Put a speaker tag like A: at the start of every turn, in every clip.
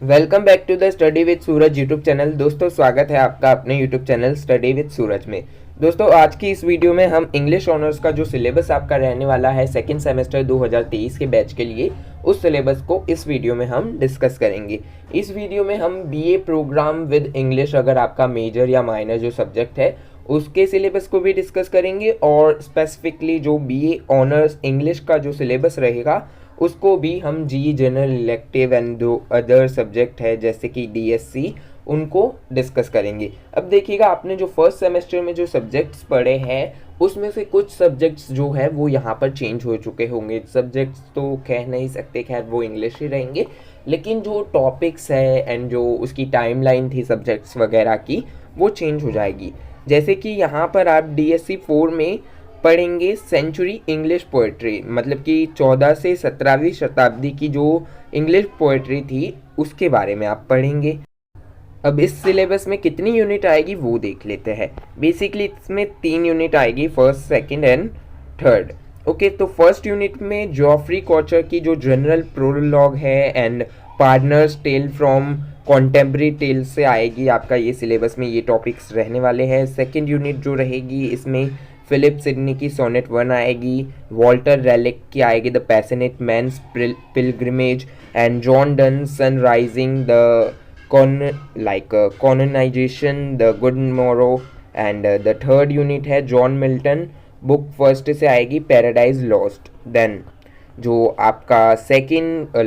A: Welcome back to the study with Suraj YouTube channel. दोस्तों स्वागत है आपका अपने YouTube channel study with Suraj में। दोस्तों आज की इस वीडियो में हम इंग्लिश ऑनर्स का जो सिलेबस आपका रहने वाला है सेकंड सेमेस्टर 2023 के बैच के लिए, उस सिलेबस को इस वीडियो में हम डिस्कस करेंगे। इस वीडियो में हम बीए प्रोग्राम विद इंग्लिश, अगर आपका मेजर या माइनर जो सब्जेक्ट है उसके सिलेबस को भी डिस्कस करेंगे, और स्पेसिफिकली जो बीए ऑनर्स इंग्लिश का जो सिलेबस रहेगा उसको भी हम जी जनरल इलेक्टिव एंड जो अदर सब्जेक्ट है जैसे कि डीएससी उनको डिस्कस करेंगे। अब देखिएगा, आपने जो फर्स्ट सेमेस्टर में जो सब्जेक्ट्स पढ़े हैं उसमें से कुछ सब्जेक्ट्स जो है वो यहाँ पर चेंज हो चुके होंगे। सब्जेक्ट्स तो कह नहीं सकते, खैर वो इंग्लिश ही रहेंगे, लेकिन जो टॉपिक्स है एंड जो उसकी टाइमलाइन थी सब्जेक्ट्स वगैरह की वो चेंज हो जाएगी। जैसे कि यहाँ पर आप डीएससी 4 में पढ़ेंगे सेंचुरी इंग्लिश पोएट्री, मतलब कि 14 से 17वीं शताब्दी की जो इंग्लिश पोएट्री थी उसके बारे में आप पढ़ेंगे। अब इस सिलेबस में कितनी यूनिट आएगी वो देख लेते हैं। बेसिकली इसमें 3 यूनिट आएगी, first second and third. Okay, तो फर्स्ट यूनिट में जॉफ्री कॉचर की जो जनरल प्रोलॉग है and partners tale from contemporary tale से आएगी। आपका ये सिलेबस में ये टॉपिक्स रहने वाले हैं। सेकेंड यूनिट जो रहेगी इसमें फिलिप सिडनी की सोनेट 1 आएगी, वॉल्टर रेलिक की आएगी the passionate man's pilgrimage and John Donne sun rising the colonisation the good morrow, and the third unit है जॉन मिल्टन बुक फर्स्ट से आएगी पैराडाइज लॉस्ट। देन जो आपका सेकेंड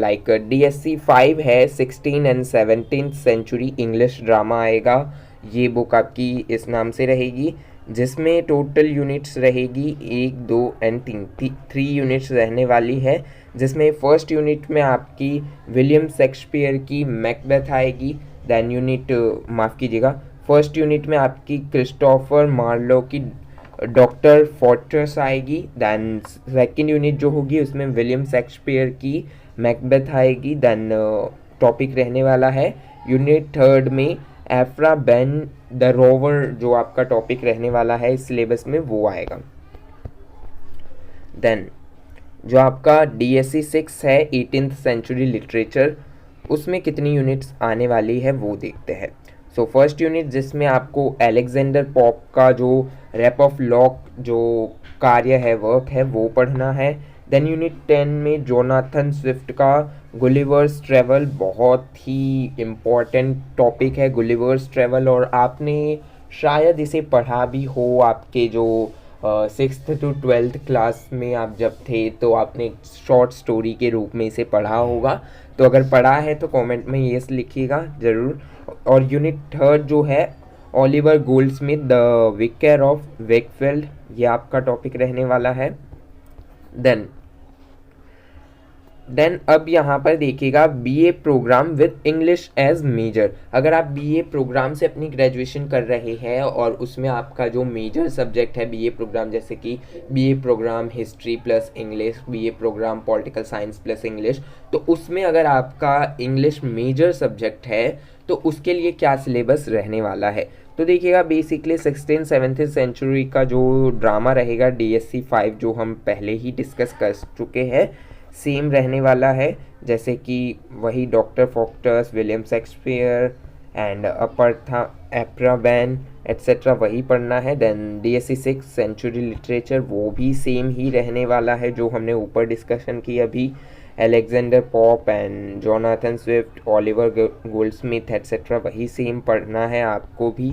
A: डीएससी 5 है 16 and 17th century English drama आएगा। ये book आपकी इस नाम से रहेगी, जिसमें टोटल यूनिट्स रहेगी 1, 2 एंड 3 यूनिट्स रहने वाली है। जिसमें फर्स्ट यूनिट में आपकी विलियम शेक्सपियर की मैकबेथ आएगी। देन यूनिट माफ़ कीजिएगा, फर्स्ट यूनिट में आपकी क्रिस्टोफर मार्लो की डॉक्टर फोर्ट्रेस आएगी। दैन सेकेंड यूनिट जो होगी उसमें विलियम शेक्सपियर की मैकबेथ आएगी। देन टॉपिक रहने वाला है यूनिट थर्ड में एफ्रा बेन द रोवर, जो आपका टॉपिक रहने वाला है इस सिलेबस में वो आएगा। देन जो आपका डीएससी 6 है 18th सेंचुरी लिटरेचर, उसमें कितनी यूनिट्स आने वाली है वो देखते हैं। सो फर्स्ट यूनिट जिसमें आपको अलेक्जेंडर पॉप का जो रैप ऑफ लॉक जो कार्य है वर्क है वो पढ़ना है। देन यूनिट 10 में जोनाथन स्विफ्ट का गुलिवर्स ट्रैवल, बहुत ही इम्पॉर्टेंट टॉपिक है गुलिवर्स ट्रैवल, और आपने शायद इसे पढ़ा भी हो आपके जो 6th to 12th क्लास में आप जब थे तो आपने शॉर्ट स्टोरी के रूप में इसे पढ़ा होगा। तो अगर पढ़ा है तो कमेंट में येस लिखिएगा ज़रूर। और यूनिट थर्ड जो है Oliver Goldsmith the vicar of Wakefield, ये आपका टॉपिक रहने वाला है। देन अब यहाँ पर देखिएगा BA programme with English as major. अगर आप बीए प्रोग्राम से अपनी ग्रेजुएशन कर रहे हैं और उसमें आपका जो मेजर सब्जेक्ट है बीए प्रोग्राम, जैसे कि BA programme history plus English, BA programme political science plus English, तो उसमें अगर आपका इंग्लिश मेजर सब्जेक्ट है तो उसके लिए क्या सिलेबस रहने वाला है। तो देखिएगा बेसिकली 16th-17th सेंचुरी का जो ड्रामा रहेगा डीएससी 5 जो हम पहले ही डिस्कस कर चुके हैं सेम रहने वाला है। जैसे कि वही doctor Faustus, William Shakespeare and अपरथा एप्राबैन एट्सेट्रा वही पढ़ना है। देन डीएससी 6 सेंचुरी लिटरेचर वो भी सेम ही रहने वाला है जो हमने ऊपर डिस्कशन की अभी, Alexander Pope and Jonathan Swift, Oliver Goldsmith etcetera वही सेम पढ़ना है आपको भी।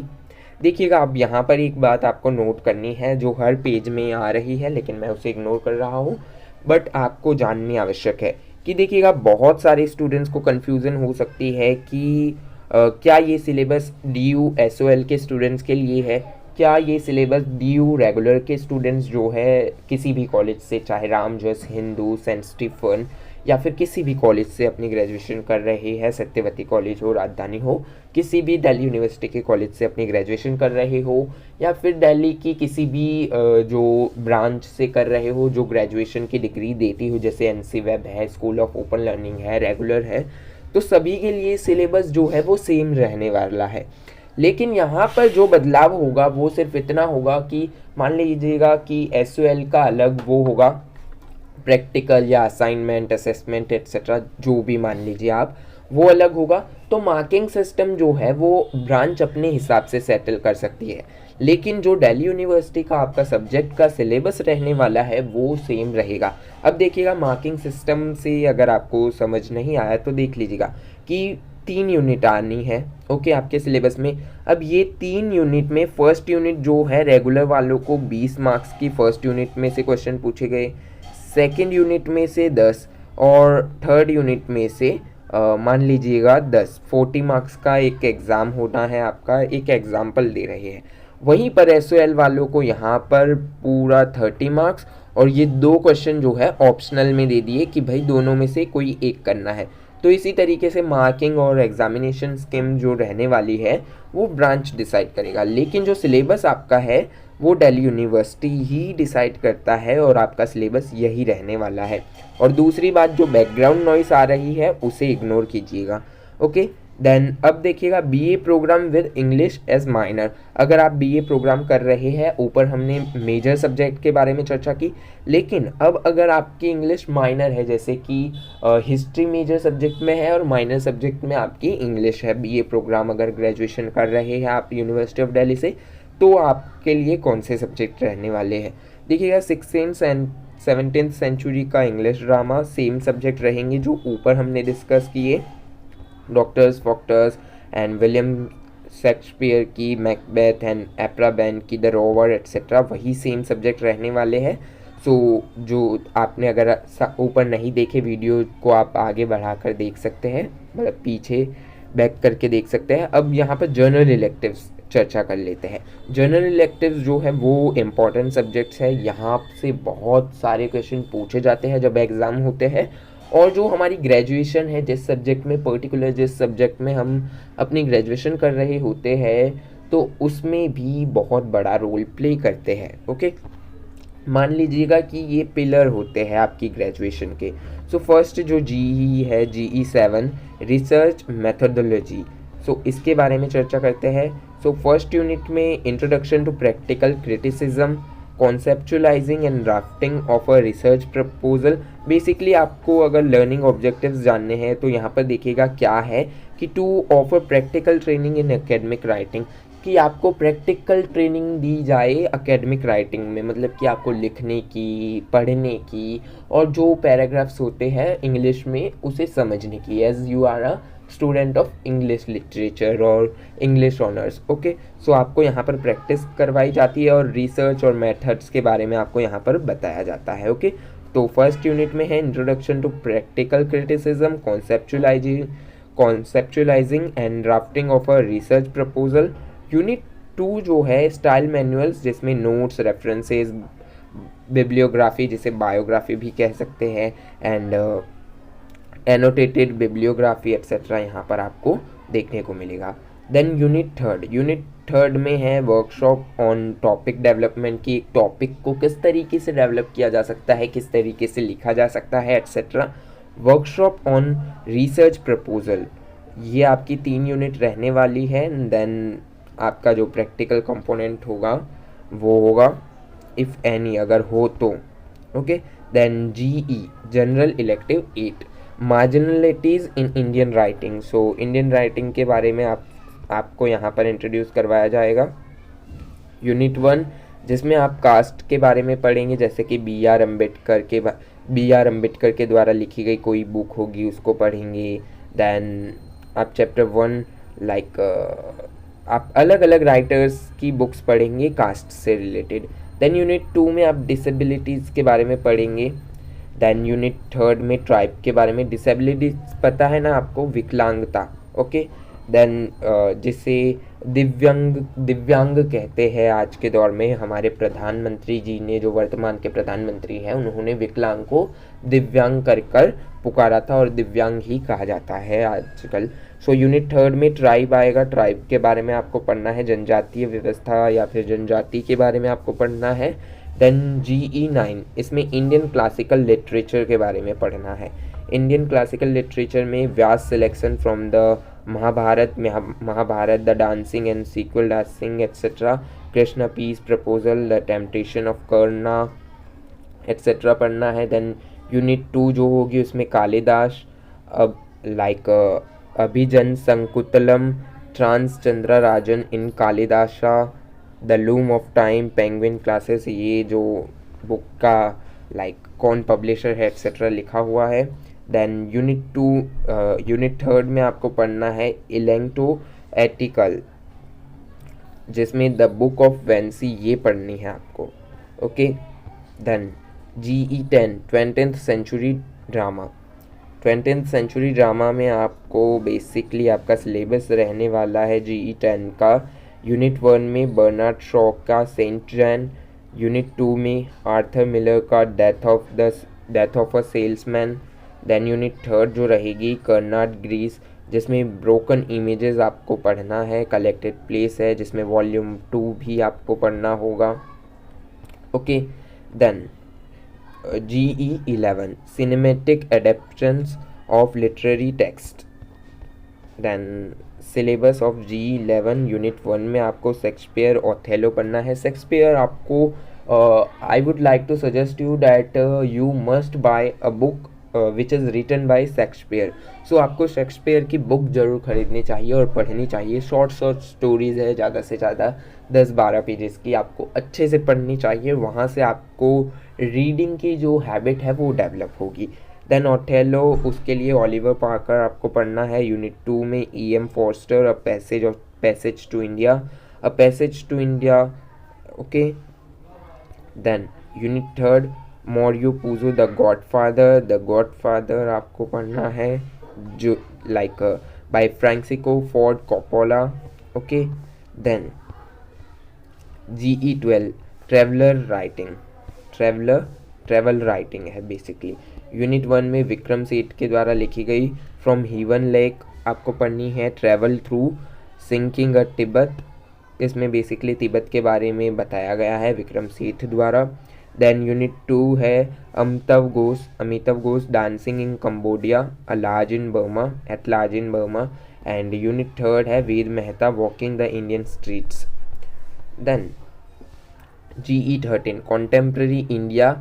A: देखिएगा अब यहाँ पर एक बात आपको नोट करनी है जो हर पेज में आ रही है लेकिन मैं उसे इग्नोर कर रहा हूँ, बट आपको जाननी आवश्यक है कि देखिएगा बहुत सारे स्टूडेंट्स को कन्फ्यूज़न हो सकती है कि क्या ये सिलेबस डीयू एसओएल के स्टूडेंट्स के लिए है, क्या ये सिलेबस डीयू रेगुलर के स्टूडेंट्स जो है किसी भी कॉलेज से, चाहे रामजस, हिंदू, सेंट स्टीफन या फिर किसी भी कॉलेज से अपनी ग्रेजुएशन कर रहे हैं, सत्यवती कॉलेज हो, राजधानी हो, किसी भी दिल्ली यूनिवर्सिटी के कॉलेज से अपनी ग्रेजुएशन कर रहे हो, या फिर दिल्ली की किसी भी जो ब्रांच से कर रहे हो जो ग्रेजुएशन की डिग्री देती हो, जैसे एनसी वेब है, स्कूल ऑफ ओपन लर्निंग है, रेगुलर है, तो सभी के लिए सिलेबस जो है वो सेम रहने वाला है। लेकिन यहाँ पर जो बदलाव होगा वो सिर्फ इतना होगा कि मान लीजिएगा कि एसओएल का अलग वो होगा प्रैक्टिकल या असाइनमेंट, असेसमेंट एट्सेट्रा जो भी मान लीजिए आप, वो अलग होगा। तो मार्किंग सिस्टम जो है वो ब्रांच अपने हिसाब से सेटल कर सकती है, लेकिन जो दिल्ली यूनिवर्सिटी का आपका सब्जेक्ट का सिलेबस रहने वाला है वो सेम रहेगा। अब देखिएगा मार्किंग सिस्टम से अगर आपको समझ नहीं आया तो देख लीजिएगा कि 3 यूनिट आनी है ओके आपके सिलेबस में। अब ये 3 यूनिट में फर्स्ट यूनिट जो है रेगुलर वालों को 20 मार्क्स की फर्स्ट यूनिट में से क्वेश्चन पूछे गए, सेकेंड यूनिट में से 10 और थर्ड यूनिट में से मान लीजिएगा 40 मार्क्स का एक एग्ज़ाम होना है आपका, एक एग्जाम्पल दे रहे हैं। वहीं पर एसओएल वालों को यहाँ पर पूरा 30 मार्क्स और ये 2 क्वेश्चन जो है ऑप्शनल में दे दिए कि भाई दोनों में से कोई एक करना है। तो इसी तरीके से मार्किंग और एग्जामिनेशन स्कीम जो रहने वाली है वो ब्रांच डिसाइड करेगा, लेकिन जो सिलेबस आपका है वो दिल्ली यूनिवर्सिटी ही डिसाइड करता है और आपका सिलेबस यही रहने वाला है। और दूसरी बात, जो बैकग्राउंड नॉइस आ रही है उसे इग्नोर कीजिएगा ओके। देन अब देखिएगा BA programme with English as minor. अगर आप बीए प्रोग्राम कर रहे हैं, ऊपर हमने मेजर सब्जेक्ट के बारे में चर्चा की, लेकिन अब अगर आपकी इंग्लिश माइनर है, जैसे कि हिस्ट्री मेजर सब्जेक्ट में है और माइनर सब्जेक्ट में आपकी इंग्लिश है, बीए प्रोग्राम अगर ग्रेजुएशन कर रहे हैं आप यूनिवर्सिटी ऑफ दिल्ली से, तो आपके लिए कौन से सब्जेक्ट रहने वाले हैं। देखिएगा 16th एंड 17th सेंचुरी का इंग्लिश ड्रामा सेम सब्जेक्ट रहेंगे जो ऊपर हमने डिस्कस किए, डॉक्टर्स फॉक्टर्स एंड विलियम शेक्सपियर की मैकबेथ एंड एप्राबैन की द रोवर एट्सेट्रा, वही सेम सब्जेक्ट रहने वाले हैं। सो जो आपने अगर ऊपर नहीं देखे वीडियो को आप आगे बढ़ाकर देख सकते हैं, मतलब पीछे बैक करके देख सकते हैं। अब यहाँ पर जर्नल इलेक्टिव्स चर्चा कर लेते हैं। जर्नल इलेक्टिव्स जो है वो इम्पॉर्टेंट सब्जेक्ट्स है, यहाँ से बहुत सारे क्वेश्चन पूछे जाते हैं जब एग्ज़ाम होते हैं। और जो हमारी ग्रेजुएशन है, जिस सब्जेक्ट में पर्टिकुलर जिस सब्जेक्ट में हम अपनी ग्रेजुएशन कर रहे होते हैं, तो उसमें भी बहुत बड़ा रोल प्ले करते हैं ओके। मान लीजिएगा कि ये पिलर होते हैं आपकी ग्रेजुएशन के। सो फर्स्ट जो जीई है, GE 7 रिसर्च मेथोडोलॉजी, सो इसके बारे में चर्चा करते हैं। सो फर्स्ट यूनिट में introduction to practical criticism, conceptualizing and drafting of a research proposal. Basically आपको अगर लर्निंग ऑब्जेक्टिव्स जानने हैं तो यहाँ पर देखिएगा क्या है कि to offer practical training in academic writing, कि आपको प्रैक्टिकल ट्रेनिंग दी जाए एकेडमिक राइटिंग में, मतलब कि आपको लिखने की, पढ़ने की और जो पैराग्राफ्स होते हैं इंग्लिश में उसे समझने की, as you are a student of English literature और इंग्लिश ऑनर्स ओके। सो आपको यहाँ पर प्रैक्टिस करवाई जाती है और रिसर्च और मेथड्स के बारे में आपको यहाँ पर बताया जाता है ओके। तो फर्स्ट यूनिट में है introduction to practical criticism, conceptualizing and drafting of a research proposal. Unit 2 जो है स्टाइल मैनुअल्स, जिसमें नोट्स, रेफरेंसेस, बिब्लियोग्राफी जिसे बायोग्राफी भी कह सकते हैं, एंड एनोटेटेड बिब्लियोग्राफी एक्सेट्रा यहाँ पर आपको देखने को मिलेगा। देन यूनिट थर्ड में है वर्कशॉप ऑन टॉपिक डेवलपमेंट, की एक टॉपिक को किस तरीके से डेवलप किया जा सकता है, किस तरीके से लिखा जा सकता है etcetera. Workshop on research proposal, ये आपकी 3 यूनिट रहने वाली है। देन आपका जो प्रैक्टिकल कंपोनेंट होगा वो होगा इफ़ एनी, अगर हो तो okay. Then GE general elective 8 marginalities in Indian writing. So Indian writing के बारे में आपको यहाँ पर इंट्रोड्यूस करवाया जाएगा। यूनिट 1 जिसमें आप कास्ट के बारे में पढ़ेंगे, जैसे कि बी आर अम्बेडकर के द्वारा लिखी गई कोई बुक होगी उसको पढ़ेंगे। देन आप चैप्टर 1 लाइक आप अलग अलग राइटर्स की बुक्स पढ़ेंगे कास्ट से रिलेटेड। देन यूनिट 2 में आप डिसेबिलिटीज़ के बारे में पढ़ेंगे। देन यूनिट 3 में ट्राइब के बारे में, डिसेबिलिटीज पता है ना आपको, विकलांगता ओके। देन जिसे दिव्यांग कहते हैं आज के दौर में, हमारे प्रधानमंत्री जी ने, जो वर्तमान के प्रधानमंत्री हैं, उन्होंने विकलांग को दिव्यांग कर पुकारा था और दिव्यांग ही कहा जाता है आजकल। सो यूनिट 3 में ट्राइब आएगा, ट्राइब के बारे में आपको पढ़ना है, जनजातीय व्यवस्था या फिर जनजाति के बारे में आपको पढ़ना है। देन GE 9 इसमें इंडियन क्लासिकल लिटरेचर के बारे में पढ़ना है। इंडियन क्लासिकल लिटरेचर में Vyasa selection from the Mahabharata, the dancing and sequel dancing etcetera, Krishna peace proposal, the temptation of Karna etcetera पढ़ना है। देन यूनिट 2 जो होगी उसमें कालिदास, अब लाइक अभिजन संकुतलम, ट्रांसचंद्र Rajan in Kalidasa, the loom of time, Penguin classics, ये जो बुक का कौन पब्लिशर है एक्सेट्रा लिखा हुआ है। देन यूनिट थर्ड में आपको पढ़ना है इलेंटो एटिकल, जिसमें द बुक ऑफ वेंसी ये पढ़नी है आपको। Okay. Then GE10 20th century drama. 20th century drama में आपको बेसिकली आपका सिलेबस रहने वाला है GE10 का। यूनिट 1 में बर्नार्ड शॉ का सेंट जैन, यूनिट 2 में आर्थर मिलर का death of a salesman. Then unit third जो रहेगी कर्नाड ग्रीस, जिसमें ब्रोकन इमेजेस आपको पढ़ना है, कलेक्टेड प्लेस है जिसमें वॉल्यूम 2 भी आपको पढ़ना होगा। Okay. Then GE11 cinematic adaptations of literary text. Then syllabus of GE11 unit 1 में आपको शेक्सपियर ओथेलो पढ़ना है। शेक्सपियर आपको I would like to suggest you that you must buy a book which is written by Shakespeare. So आपको Shakespeare की book ज़रूर खरीदनी चाहिए और पढ़नी चाहिए। शॉर्ट स्टोरीज़ है, ज़्यादा से ज़्यादा 10-12 पेजेस की, आपको अच्छे से पढ़नी चाहिए। वहाँ से आपको रीडिंग की जो हैबिट है वो डेवलप होगी। देन ओथेलो, उसके लिए ओलिवर पार्कर आपको पढ़ना है। यूनिट 2 में EM Forster, a passage to India. Okay. Then unit third Mario Puzo the godfather आपको पढ़ना है, जो by Francisco Ford Coppola. Okay. Then GE12 travel writing है बेसिकली। यूनिट 1 में विक्रम सेठ के द्वारा लिखी गई फ्रॉम हीवन लेक आपको पढ़नी है। ट्रेवल थ्रू सिंकिंग अ तिब्बत, इसमें बेसिकली तिब्बत के बारे में बताया गया है विक्रम सेठ द्वारा। देन यूनिट 2 है Amitav Ghosh dancing in Cambodia, at large in Burma. And unit third है Ved Mehta walking the Indian streets. Then GE13 contemporary India,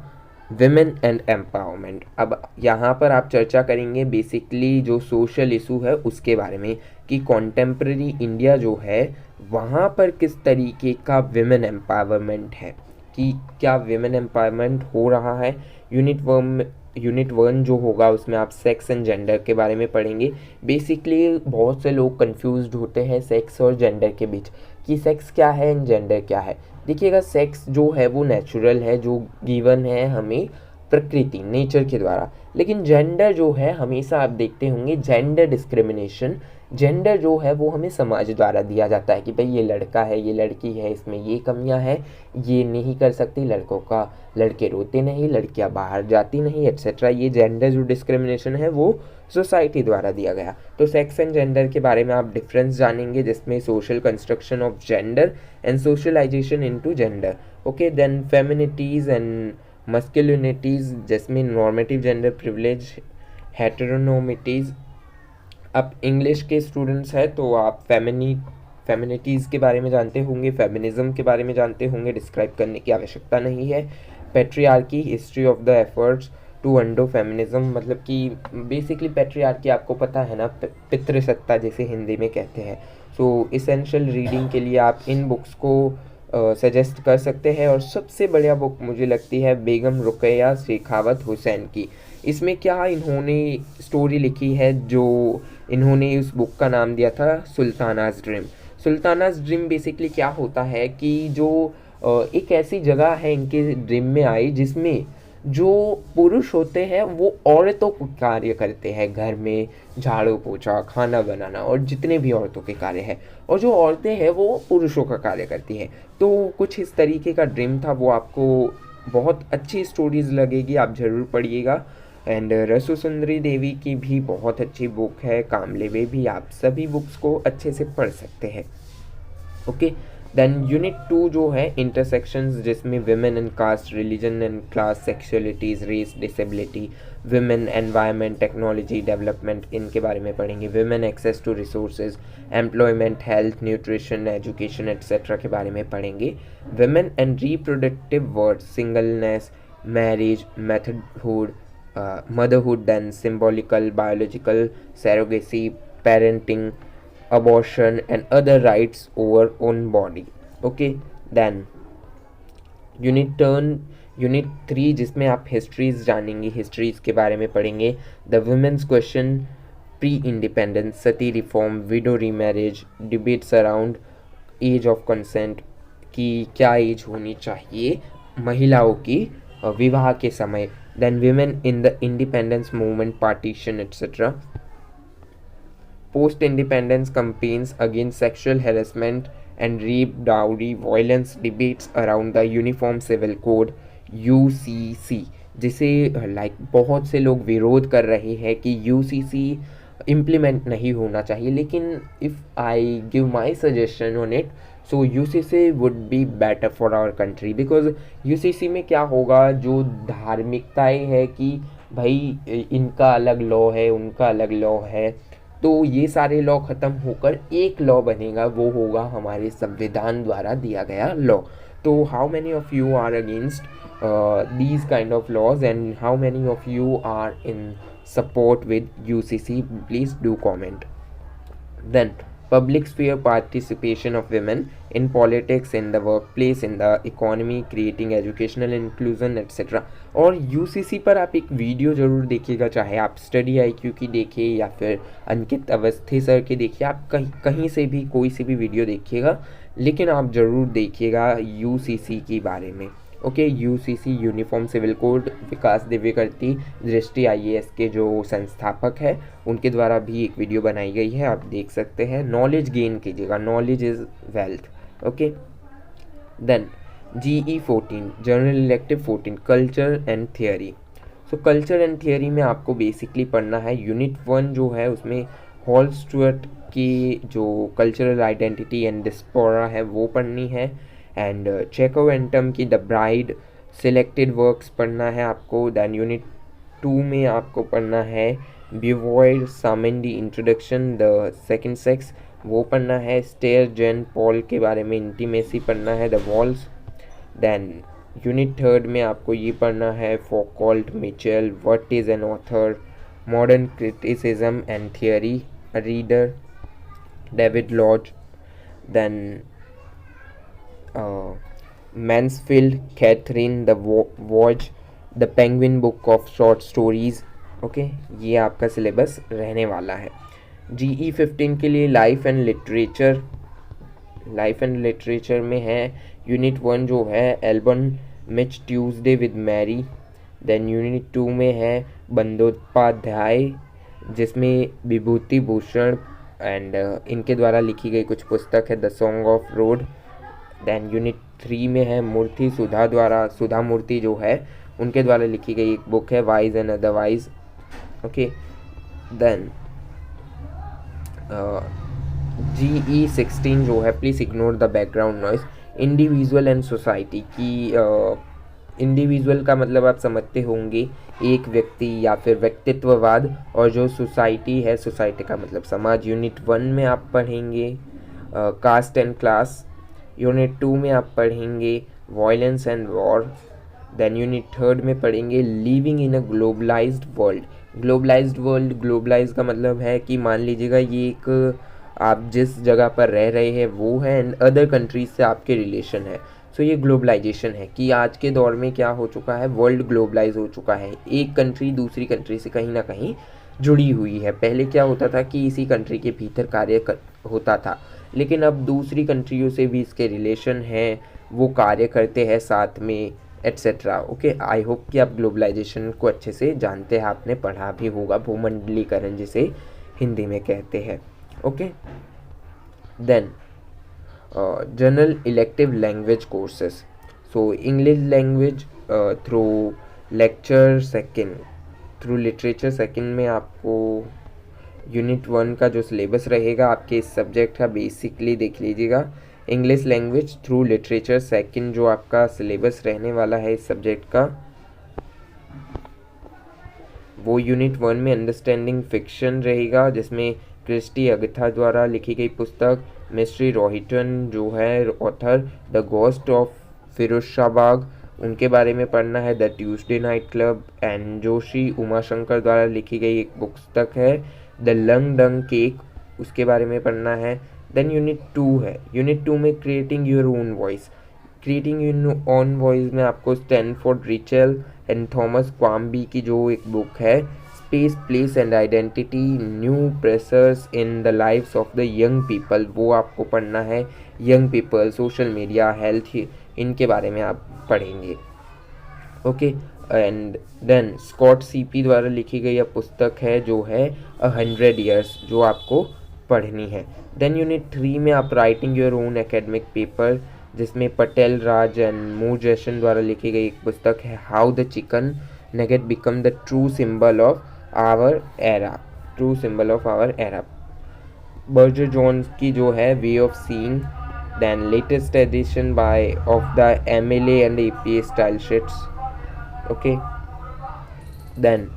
A: women and empowerment. अब यहाँ पर आप चर्चा करेंगे बेसिकली जो सोशल इशू है उसके बारे में, कि कॉन्टेम्प्रेरी इंडिया जो है वहाँ पर किस तरीके का विमेन एम्पावरमेंट है, कि क्या विमेन एम्पावरमेंट हो रहा है। यूनिट 1 जो होगा उसमें आप सेक्स एंड जेंडर के बारे में पढ़ेंगे। बेसिकली बहुत से लोग कंफ्यूज्ड होते हैं सेक्स और जेंडर के बीच, कि सेक्स क्या है एंड जेंडर क्या है। देखिएगा, सेक्स जो है वो नेचुरल है, जो गिवन है हमें प्रकृति नेचर के द्वारा। लेकिन जेंडर जो है, हमेशा आप देखते होंगे जेंडर डिस्क्रिमिनेशन, जेंडर जो है वो हमें समाज द्वारा दिया जाता है कि भाई ये लड़का है, ये लड़की है, इसमें ये कमियां हैं, ये नहीं कर सकती, लड़के रोते नहीं, लड़कियां बाहर जाती नहीं, एट्सेट्रा। ये जेंडर जो डिस्क्रिमिनेशन है वो सोसाइटी द्वारा दिया गया। तो सेक्स एंड जेंडर के बारे में आप डिफरेंस जानेंगे, जिसमें social construction of gender and socialization into gender. Okay. Then femininities and masculinities, जिसमें नॉर्मेटिव जेंडर प्रिविलेज, हेटेरोनोमिटीज़। आप इंग्लिश के स्टूडेंट्स हैं तो आप फेमिनिटीज़ के बारे में जानते होंगे, फेमिनिज्म के बारे में जानते होंगे, डिस्क्राइब करने की आवश्यकता नहीं है। Patriarchy, history of the efforts to undo feminism, मतलब कि बेसिकली पेट्रियार्की आपको पता है ना, पितृसत्ता जैसे हिंदी में कहते हैं। सो इसेंशियल रीडिंग के लिए आप इन बुक्स को सजेस्ट कर सकते हैं। और सबसे बढ़िया बुक मुझे लगती है बेगम रुकैया शेखावत हुसैन की। इसमें क्या इन्होंने स्टोरी लिखी है, जो इन्होंने उस बुक का नाम दिया था सुल्तानाज ड्रीम। सुल्तानाज ड्रीम बेसिकली क्या होता है कि जो एक ऐसी जगह है इनके ड्रीम में आई, जिसमें जो पुरुष होते हैं वो औरतों को कार्य करते हैं, घर में झाड़ू पोछा, खाना बनाना और जितने भी औरतों के कार्य हैं, और जो औरतें हैं वो पुरुषों का कार्य करती हैं। तो कुछ इस तरीके का ड्रीम था। वो आपको बहुत अच्छी स्टोरीज लगेगी, आप ज़रूर पढ़िएगा। एंड रसू सुंदरी देवी की भी बहुत अच्छी बुक है, कामलेवे भी, आप सभी बुक्स को अच्छे से पढ़ सकते हैं। ओके। देन यूनिट 2 जो है इंटरसेक्शंस, जिसमें women and caste, religion and class, sexualities, race, disability, women, environment, technology, development, इनके बारे में पढ़ेंगे। Women access to resources, employment, health, nutrition, education etcetera के बारे में पढ़ेंगे। Women and reproductive words, singleness, marriage, मेथडहुड, motherhood, then symbolical, biological, surrogacy, parenting, abortion and other rights over own body. Okay, then unit 3 जिसमें आप histories जानेंगे, histories के बारे में पढ़ेंगे. The women's question, pre independence, sati reform, widow remarriage, debates around age of consent कि क्या as होनी चाहिए महिलाओं की विवाह के समय. Then women in the independence movement, partition etcetera. Post independence campaigns against sexual harassment and rape, dowry, violence, debates around the Uniform Civil Code UCC, जिसे लाइक बहुत से लोग विरोध कर रहे हैं कि UCC इम्प्लीमेंट नहीं होना चाहिए. लेकिन if I give my suggestion on it, so UCC would be better for our country. Because UCC में क्या होगा, जो धार्मिकताएं है कि भाई इनका अलग लॉ है, उनका अलग लॉ है, तो ये सारे लॉ ख़त्म होकर एक लॉ बनेगा, वो होगा हमारे संविधान द्वारा दिया गया लॉ. तो how many of you are against these kind of laws and how many of you are in support with UCC? Please do comment. Then public sphere participation of women in politics, in the workplace, in the economy, creating educational inclusion etc. और UCC पर आप एक video ज़रूर देखिएगा, चाहे आप study IQ की देखिए या फिर अंकित अवस्थी सर की देखिए, आप कहीं से भी कोई सी भी वीडियो देखिएगा, लेकिन आप ज़रूर देखिएगा UCC के बारे में. Okay, UCC uniform civil code Vikas Divyakirti Drishti IAS के जो संस्थापक है उनके द्वारा भी एक वीडियो बनाई गई है, आप देख सकते हैं. नॉलेज गेन कीजिएगा, knowledge is wealth. Okay, then GE 14 general elective 14 culture and theory. So culture and theory में आपको बेसिकली पढ़ना है यूनिट 1 जो है उसमें हॉल स्टुअर्ट की जो कल्चरल आइडेंटिटी एंड डिस्पोरा है वो पढ़नी है. एंड चेको एंटम की द ब्राइड सिलेक्टेड वर्क्स पढ़ना है आपको. दैन यूनिट 2 में आपको पढ़ना है ब्यूवॉइड सामेंडी इंट्रोडक्शन द सेकंड सेक्स, वो पढ़ना है. स्टेयर जेन पॉल के बारे में इंटीमेसी पढ़ना है, द वॉल्स. दैन यूनिट 3 में आपको ये पढ़ना है Foucault Michel, what is an author, modern criticism and theory, reader, David Lodge. Then Mansfield, Catherine, The Watch, The Penguin Book of Short Stories. Okay, ये आपका सिलेबस रहने वाला है. GE 15 के लिए life and literature. Life and literature में है unit 1 जो है Albom Mitch Tuesday with Morrie. Then unit 2 में है बंदोपाध्याय जिसमें विभूति भूषण एंड इनके द्वारा लिखी गई कुछ पुस्तक है, the song of road. Then unit 3 में है मूर्ति सुधा मूर्ति जो है उनके द्वारा लिखी गई एक बुक है, wise and otherwise. Okay, then GE 16 जो है please ignore the background noise, individual and society की. इंडिविजुअल का मतलब आप समझते होंगे एक व्यक्ति या फिर व्यक्तित्ववाद, और जो सोसाइटी है, सोसाइटी का मतलब समाज. यूनिट 1 में आप पढ़ेंगे कास्ट एंड क्लास. यूनिट 2 में आप पढ़ेंगे violence and war. Then unit 3 में पढ़ेंगे living in a globalised world. Globalised world, globalise का मतलब है कि मान लीजिएगा ये एक आप जिस जगह पर रह रहे हैं वो है एंड अदर कंट्रीज से आपके रिलेशन है. सो ये ग्लोबलाइजेशन है कि आज के दौर में क्या हो चुका है, वर्ल्ड ग्लोबलाइज हो चुका है. एक कंट्री दूसरी कंट्री से कहीं ना कहीं जुड़ी हुई है. पहले क्या होता था कि इसी कंट्री के भीतर कार्य होता था, लेकिन अब दूसरी कंट्रियों से भी इसके रिलेशन हैं, वो कार्य करते हैं साथ में एट्सेट्रा. ओके, आई होप कि आप ग्लोबलाइजेशन को अच्छे से जानते हैं, आपने पढ़ा भी होगा, भूमंडलीकरण जिसे हिंदी में कहते हैं. Okay, then general elective language courses. So English language through lecture second, through literature second में आपको यूनिट 1 का जो सिलेबस रहेगा आपके इस सब्जेक्ट का बेसिकली देख लीजिएगा. English language through literature second जो आपका सिलेबस रहने वाला है इस सब्जेक्ट का, वो यूनिट 1 में अंडरस्टैंडिंग फिक्शन रहेगा, जिसमें क्रिस्टी अगथा द्वारा लिखी गई पुस्तक, मिस्ट्री रोहिटन जो है ऑथर, द घोस्ट ऑफ फिरोजशाहबाग, उनके बारे में पढ़ना है. The Tuesday night club and Joshi Umashankar द्वारा लिखी गई एक पुस्तक है द लंग डंग केक उसके बारे में पढ़ना है। देन यूनिट 2 है, यूनिट 2 में creating your own voice. Creating your own voice में आपको Stanford Richel and Thomas Quamby की जो एक बुक है space place and identity new pressures in the lives of the young people, वो आपको पढ़ना है। Young people, social media, health, इनके बारे में आप पढ़ेंगे। Okay, and then Scott CP द्वारा लिखी गई यह पुस्तक है जो है 100 ईयर्स, जो आपको पढ़नी है। देन यूनिट 3 में आप writing your own academic paper, जिसमें पटेल राज एंड मूरजैशन द्वारा लिखी गई एक पुस्तक है how the chicken nugget become the true symbol of our era, true symbol of our era. Berger Jones की जो है way of seeing, then latest edition by of the MLA and APA style sheets. Okay, then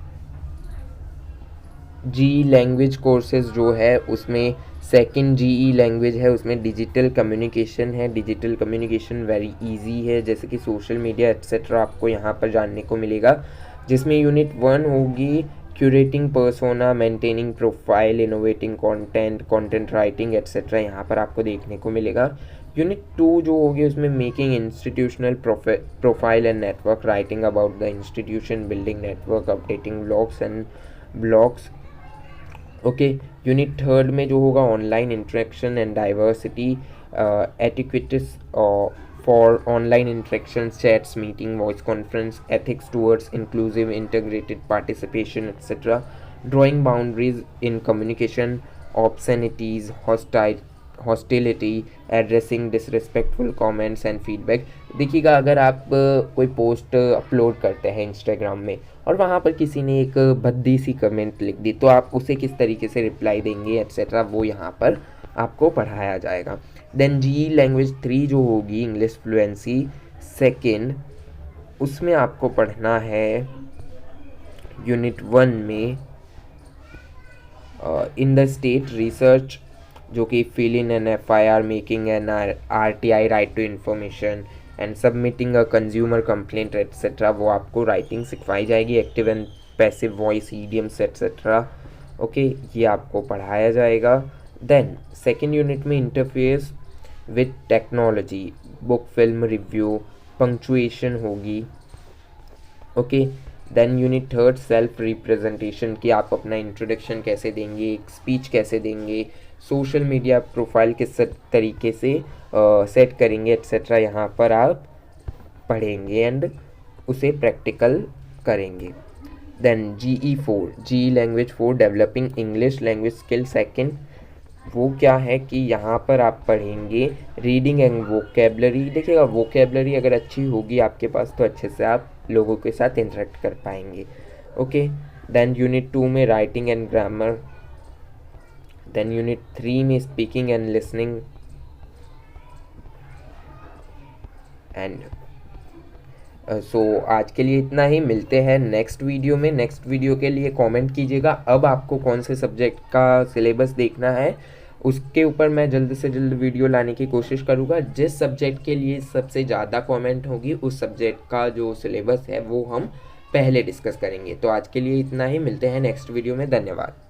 A: GE language courses जो है उसमें second GE language है, उसमें digital communication है। Digital communication very easy है, जैसे कि सोशल मीडिया एट्सेट्रा आपको यहाँ पर जानने को मिलेगा। जिसमें यूनिट 1 होगी curating persona, maintaining profile, innovating content, content writing etcetera यहाँ पर आपको देखने को मिलेगा। यूनिट 2 जो होगी उसमें making institutional profile and network, writing about the institution, building network, updating blogs and blogs. Okay, unit 3 में जो होगा online interaction and diversity, etiquettes for online interaction, chats, meeting, voice conference, ethics towards inclusive integrated participation etcetera, drawing boundaries in communication, obscenities, hostility, addressing disrespectful comments and feedback. देखिएगा, अगर आप कोई post upload करते हैं Instagram में और वहाँ पर किसी ने एक भद्दी सी कमेंट लिख दी, तो आप उसे किस तरीके से रिप्लाई देंगे एट्सेट्रा, वो यहाँ पर आपको पढ़ाया जाएगा। देन GE लैंग्वेज 3 जो होगी इंग्लिश फ्लुएंसी सेकेंड, उसमें आपको पढ़ना है यूनिट 1 में इन द स्टेट रिसर्च, जो कि fill in an FIR, making an RTI, right to information, and submitting a consumer complaint etcetera, वो आपको राइटिंग सिखवाई जाएगी। Active and passive voice, idioms etcetera. Okay, ये आपको पढ़ाया जाएगा। देन सेकेंड यूनिट में interface with technology, book, film review, punctuation होगी। Okay, then unit 3 self representation, कि आप अपना इंट्रोडक्शन कैसे देंगे, एक स्पीच कैसे देंगे, सोशल मीडिया प्रोफाइल किस तरीके से सेट करेंगे एट्सेट्रा, यहाँ पर आप पढ़ेंगे एंड उसे प्रैक्टिकल करेंगे। Then GE language 4 developing English language skill second, वो क्या है कि यहाँ पर आप पढ़ेंगे रीडिंग एंड वोकेबलरी। देखिएगा, वोकेबलरी अगर अच्छी होगी आपके पास तो अच्छे से आप लोगों के साथ इंटरेक्ट कर पाएंगे। ओके, देन यूनिट 2 में writing and grammar, then unit 3 में speaking and listening, and so आज के लिए इतना ही। मिलते हैं नेक्स्ट वीडियो में। नेक्स्ट वीडियो के लिए कमेंट कीजिएगा अब आपको कौन से सब्जेक्ट का सिलेबस देखना है, उसके ऊपर मैं जल्द से जल्द वीडियो लाने की कोशिश करूँगा। जिस सब्जेक्ट के लिए सबसे ज़्यादा कमेंट होगी उस सब्जेक्ट का जो सिलेबस है वो हम पहले डिस्कस करेंगे। तो आज के लिए इतना ही, मिलते हैं नेक्स्ट वीडियो में। धन्यवाद।